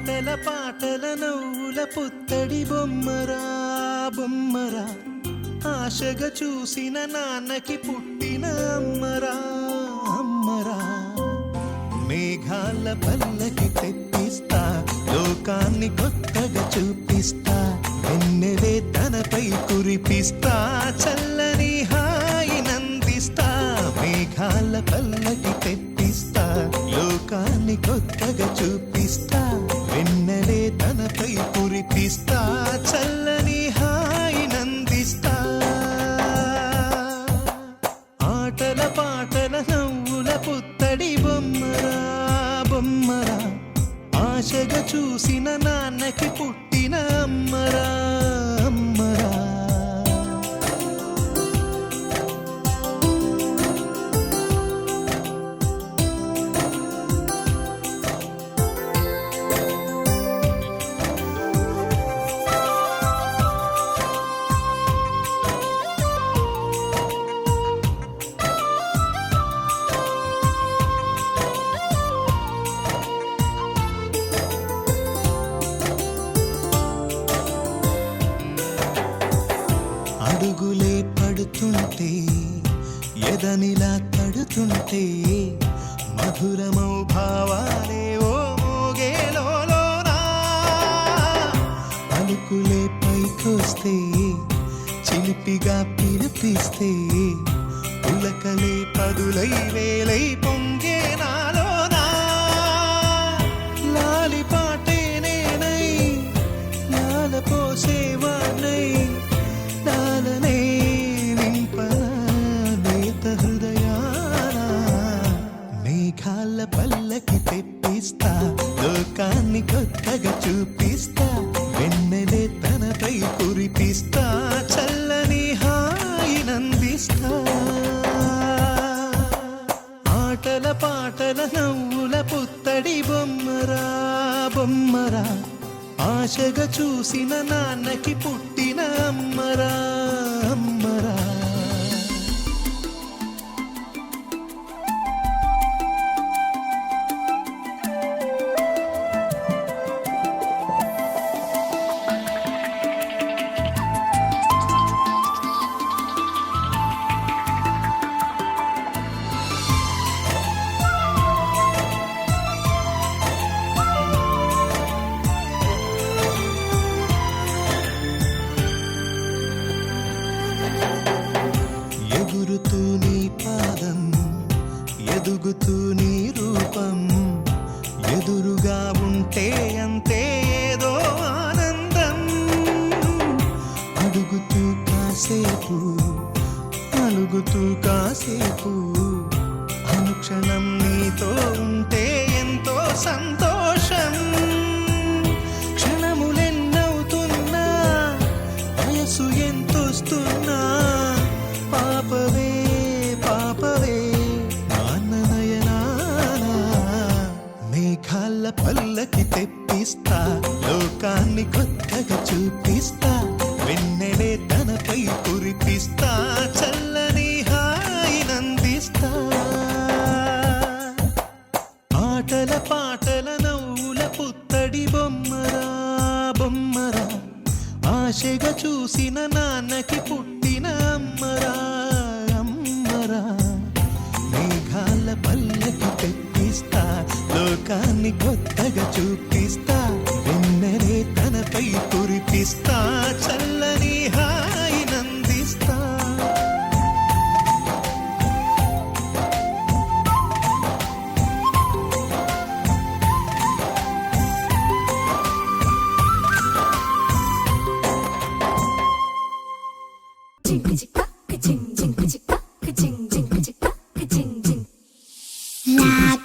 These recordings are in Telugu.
ఆటల పాటల నవ్వుల పుత్తడి బొమ్మరా బొమ్మరా, ఆశగా చూసిన నాన్నకి పుట్టిన అమ్మరా అమ్మరా. మేఘాల పల్లకి తెప్పిస్తా, లోకాన్ని కొత్తగా చూపిస్తా, వెన్నెలే తనపై కురిపిస్తా, చల్లని హాయినందిస్తా. మేఘాల పల్లకి తెప్పిస్తా, లోకాన్ని కొత్తగా చూపిస్తా, వెన్నెలే తనపై కురిపిస్తా, చల్లని హాయినందిస్తా. ఆటల పాటల నవ్వుల పుత్తడి బొమ్మరా బొమ్మరా, ఆశగా చూసిన నాన్నకి పుట్టిన అమ్మరా అమ్మరా. అడుగులే పడుతుంటే ఎదనిలా తడుతుంటే, మధురమౌ భావాలే ఓ మోగేలోనా. పలుకులే పైకొస్తే చిలిపిగా పిలిపిస్తే, పులకలే పదులై వేలై పొంగే నాలోనా. లాలి పాటే నేనై లాల పోసేవాణ్ణై, లాలనే నింపనా నేత హృదయాన. మేఘాల పల్లకి తెప్పిస్తా, లోకాన్ని కొత్తగా చూపిస్తా, వెన్నెలే తనపై కురిపిస్తా, చల్లని హాయినందిస్తా. ఆటల పాటల నవ్వుల పుత్తడి బొమ్మరా బొమ్మరా, ఆశగా చూసిన నాన్నకి పుట్టిన అమ్మరా అమ్మరా. ఎగురుతూ నీ పాదం, ఎదుగుతూ నీ రూపం, ఎదురుగా ఉంటే అంతే ఏదో ఆనందం. అడుగుతూ కాసేపు, అలుగుతూ కాసేపు, అనుక్షణం నీతో ఉంటే ఎంతో సంతోషం. క్షణములెన్నవుతున్నా, వయసు ఎంతొస్తున్నా, పాపవే పాపవే నాన్న నయనాన. మేఘాల పల్లకి తెప్పిస్తా, లోకాన్ని కొత్తగా చూపిస్తా, వెన్నెలే తనపై కురిపిస్తా, చల్లని హాయినందిస్తా. ఆటల పాటల నవ్వుల పుత్తడి బొమ్మరా బొమ్మరా, ఆశగా చూసిన నాన్నకి పుట్టిన అమ్మరా అమ్మరా. మేఘాల పల్లకి తెప్పిస్తా, లోకాన్ని కొత్తగా చూపిస్తా, వెన్నెలే తనపై కురిపిస్తా, చల్లని హాయినందిస్తా.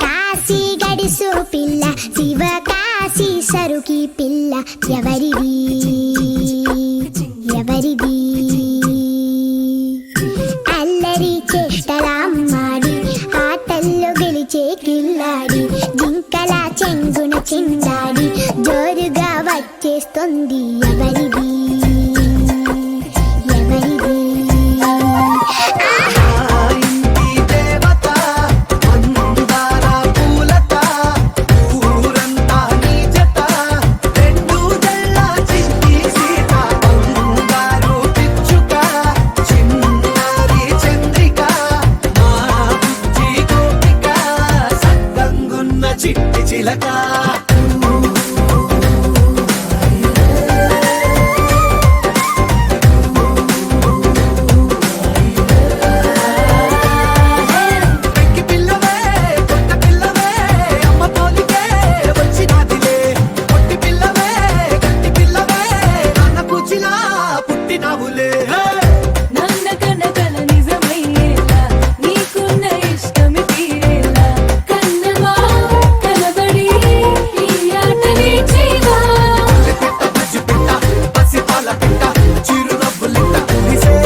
కాశీ గడిసు పిల్ల, శివ కాశీ సరుకి పిల్ల, ఎవరిది ఎవరిది. అల్లరి చేష్టలామ్మాడి, ఆటల్లో గెలిచే కిల్లాడి, జింకల చెంగున చిందాడి, జోరుగా వచ్చేస్తుంది ఎవరిది ఎవరిది. పూలత ఊరంతా నీ జత చిలక పెంకి పిల్లవే కొత్త పిల్లవే అమ్మ పోలికే వచ్చినాదిలే పొట్టి పిల్లవే గట్టి పిల్లవే నాన్న కూచిలా పుట్టినావులే నాన్న కన్న కల నిజమయ్యేలా నీకున్న ఇష్టమి తీరేలా కన్నవా కనబడి ఈ ఆటని చేయవా పిట్ట బుజ్జి పిట్ట పసి పాల పిట్ట చిరు నవ్వులిట్ట నిసే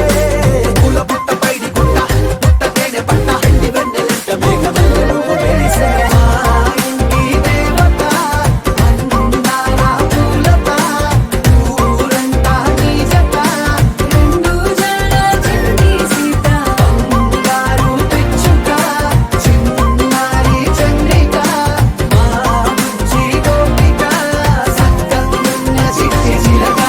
పూల పుట్ట పైడి గుట్ట పుట్ట తేనె పట్ట ఎండి వెన్నెలింట మేఘమల్లె నువ్వు వెలిసే మా ఇంటి దేవత అందాల పూలత ఊరంతా నీ జత రెండు జడ చిన్ని సీత బంగారు పిచ్చుక చిన్నారి చంద్రిక మా బుజ్జి గోపిక సక్కగున్న చిట్టి చిలక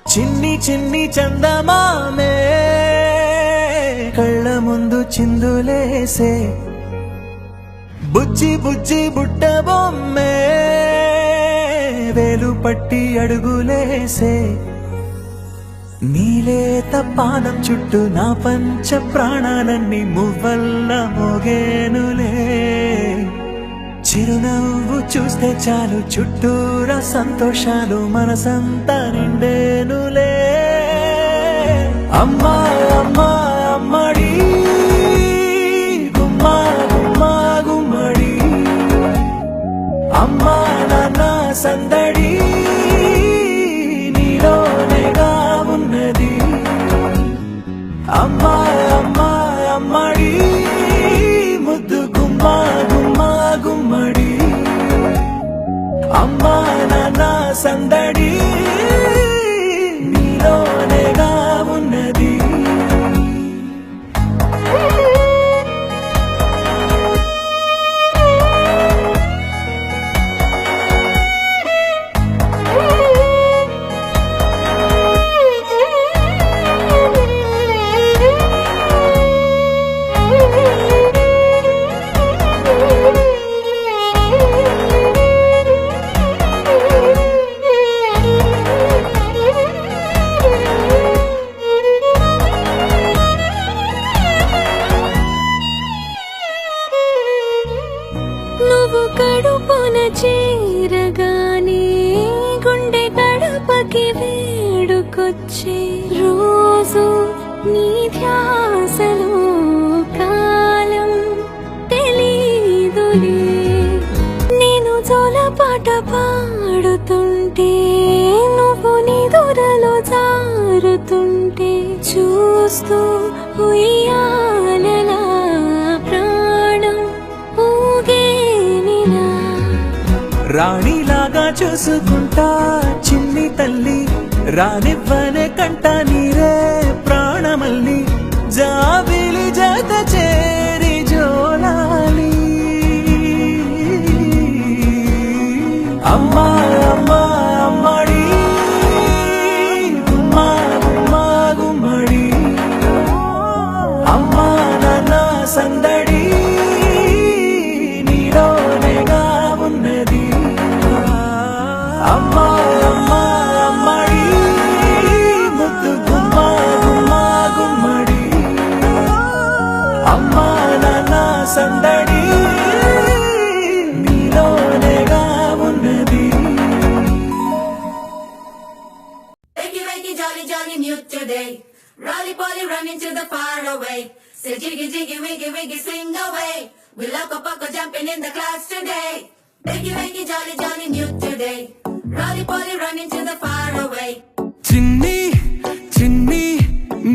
చిన్ని చిన్ని చందమామే కళ్ళ ముందు చిందులేసే బుజ్జి బుజ్జి బుట్ట బొమ్మే వేలు పట్టి అడుగులేసే నీలేత పానం చుట్టూ నా పంచ ప్రాణాలన్నీ మువ్వల్ల మోగేనులే చిరునవ్వు చూస్తే చాలు చుట్టూరా సంతోషాలు మనసంతా నిండేనులే అమ్మా అమ్మా అమ్మడి గుమ్మా గుమ్మా గుమ్మడి అమ్మా నాన్న సందడి నీలోనేగా ఉన్నది అమ్మా అమ్మా అమ్మడి ముద్దు గుమ్మా గుమ్మా గుమ్మడి అమ్మా నాన్న సందడి నీలోనేగా ఉన్నది నువ్వు కడుపున చేరగానే గుండె గడపకి వేడుకొచ్చే రోజు నీ ధ్యాసలో కాలం తెలీదులే నేను జోలపాట పాడుతుంటే నువ్వు నిదురలో జారుతుంటే చూస్తూ ఉయ్యాలలా ప్రాణం ఊగేనిలా రాణిలాగా చూసుకుంటా చిన్ని తల్లి రానివ్వనే కంట నీరే ప్రాణమల్లి జాబిలి జత చేరి జోలాలి అమ్మా అమ్మా అమ్మడి గుమ్మా గుమ్మా గుమ్మడి అమ్మా నాన్న సందడి నీలోనేగా ఉన్నది అమ్మా అమ్మా అమ్మడి ముద్దు గుమ్మా గుమ్మా గుమ్మడి అమ్మా నాన్న సందడి నీలోనేగా ఉన్నది Wakey, wakey, jolly, jolly, new today. Rolly poly, running to the far away. Say jiggy, jiggy, wiggy, wiggy, swing away. We loco poco jumping in the clouds today. Wakey, wakey, jolly, jolly, new today. Rolly poly, running to the far away. చిన్ని చిన్ని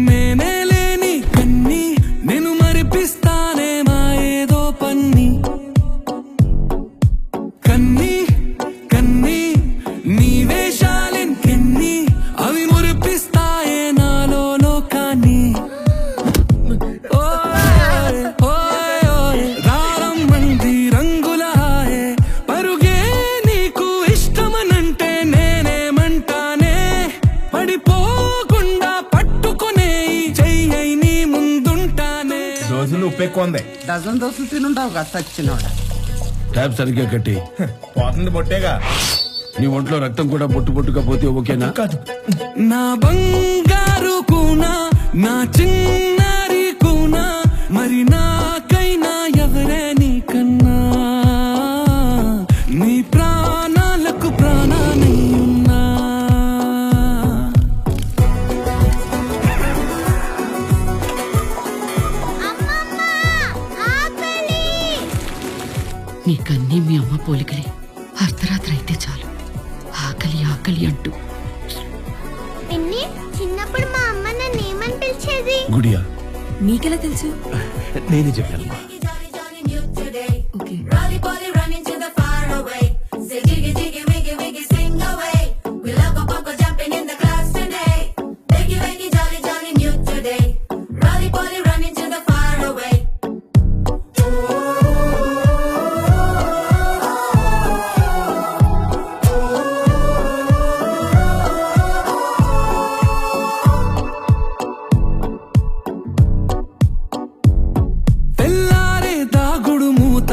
నేనే లేని కన్ని నేను మరిపిస్తానే మా ఏదో పన్ని కన్ని కన్ని నీ వేషాలెంకెన్ని అవి మురిపిస్తాయే నాలో లోకాన్ని ఓయ్ ఓయ్ ఓయ్ రారం మంది రంగుల హాయే పరుగు ఎక్కువ ఉంది. డజన్ దోశలు తినుంటావు కదా సచ్చినోడ. ట్యాప్ సరిగ్గా కట్టి. పోతుంది బొట్టేగా. నీ ఒంట్లో రక్తం కూడా బొట్టు బొట్టుగా పోతే ఓకేనా? కాదు. నా బంగారు కూనా, నా చిన్నారి కూనా, మరి నాకైనా ఎవరే నీకన్నా? నీ ప్రాణాలకు ప్రాణాన్ని ఉన్నా. నీకన్నీ మీ అమ్మ పోలికలే. అర్ధరాత్రి అయితే చాలు ఆకలి ఆకలి అంటూ. పిన్ని, చిన్నప్పుడు మా అమ్మ నన్ను ఏమని పిలిచేది? గుడియా? నీకెలా తెలుసు? నేనే చెప్పాను. Jolly, jolly new today. Okay. Rolly poly running to the far away. Say jiggy jiggy wiggy wiggy sing away. We love a poco jumping in the class today. Wiggy wiggy jolly jolly new today. Rolly poly running to the far away. తెల్లారే దాగుడు మూత,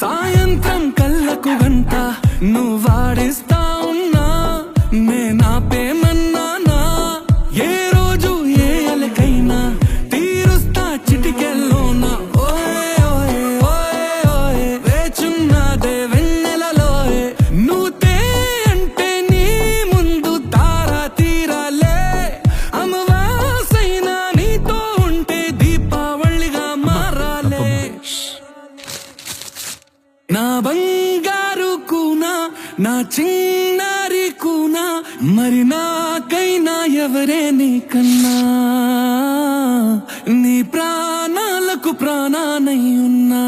సాయంత్రం కళ్ళకు గంట, నువ్వాడిస్తా ఉన్నా నేనాపేమన్నానా? ఏ రోజు ఏ అలకైనా తీరుస్తా చిటికెల్లోనా. ఓయే ఓయే ఓయే ఓయే వేచున్నదే వెన్నెలలోయే. నువ్వుతే అంటే నీ ముందు తారా తీరాలే. అమవాసైనా నీతో ఉంటే దీపావళిగా మారాలే. నా బంగారు కూనా, నా చిన్నారి కూనా, మరి నాకైనా ఎవరే నీకన్నా? నీ ప్రాణాలకు ప్రాణానై ఉన్నా.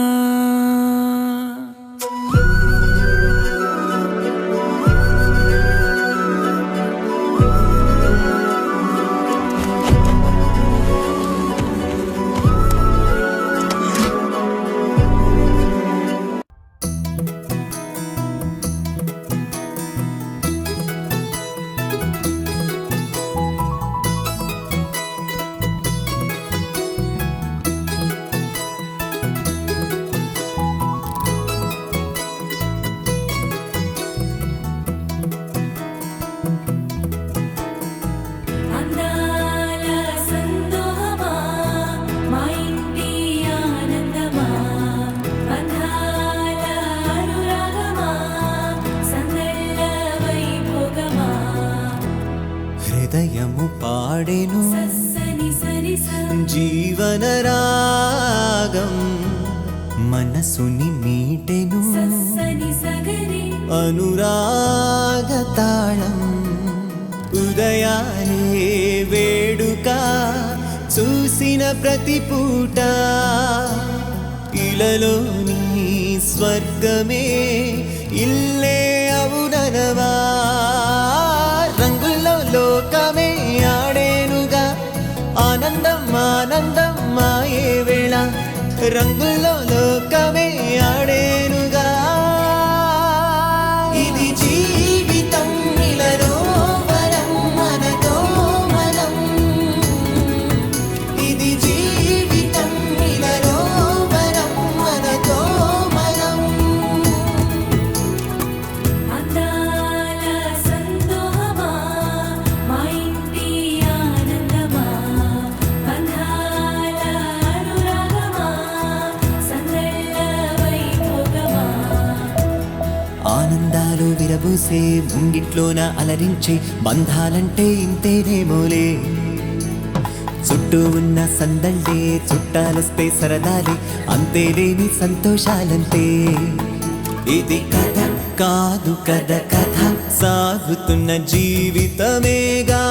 అందాల సందోహమా, మా ఇంటి ఆనందమా, అందాల అనురాగమా, సందళ్ళ వైభోగమా, హృదయము పాడెను సని సరి జీవన రాగం, మనసుని మీటెను సని సగరి అనురాగ తాళం. ఉదయాలే వేడుక చూసిన ప్రతి పూట, ఇలలోని స్వర్గమే ఇల్లే అవుననవా. రంగుల్లో లోకమే ఆడేనుగా, ఆనందం ఆనందం మాయే వేళ. రంగుల్లో లోకమే ఆడేనుగా. ఇది జీవితం ఇలలో వరం మనతో మనం. ఇది జీవితం ఇలలో వరం మనతో మనం. అందాల సందోహమా, మా ఇంటి ఆనందమా, అందాల అనురాగమా, సందళ్ళ వైభోగమా. ఆనందాలు విరబూసే ముంగిట్లోన అలరించే బంధాలంటే ఇంతేనేమోలే. చుట్టూ ఉన్న సందళ్ళే చుట్టాలొస్తే సరదాలే, అంతేలేని సంతోషాలంటే. ఇది కథ కాదు కథ కథ సాగుతున్న జీవితమేగా.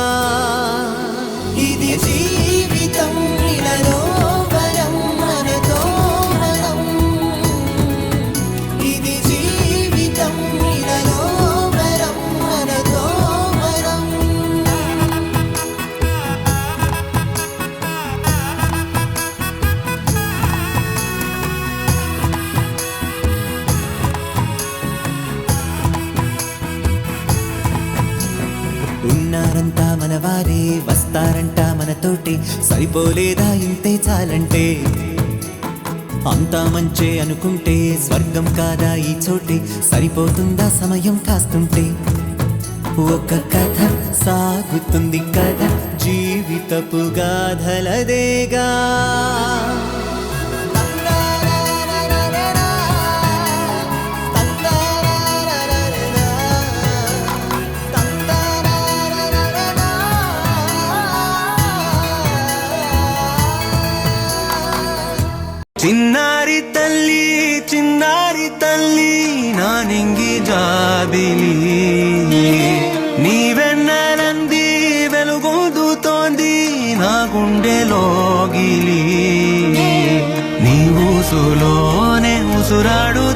ఇది జీవితం ఇలలో వరం మనతో మనం. ఇది జీవితం ఇలలో వరం మనతో మనం. ఉన్నారంతా మనవారే, వస్తారంట మనతోటి, సరిపోలేదా ఇంతే చాలంటే. అంతా మంచే అనుకుంటే స్వర్గం కాదా ఈ చోటే సరిపోతుందా సమయం కాస్తుంటే ఒక కథ సాగుతుంది కథ జీవితపు గాథలదేగా చిన్నారి తల్లి నా నింగి జాబిలి నీ వెన్నెలంది వెలుగొందుతోంది నా గుండెలోగిలి నీ ఊసులోనే ఉసురాడు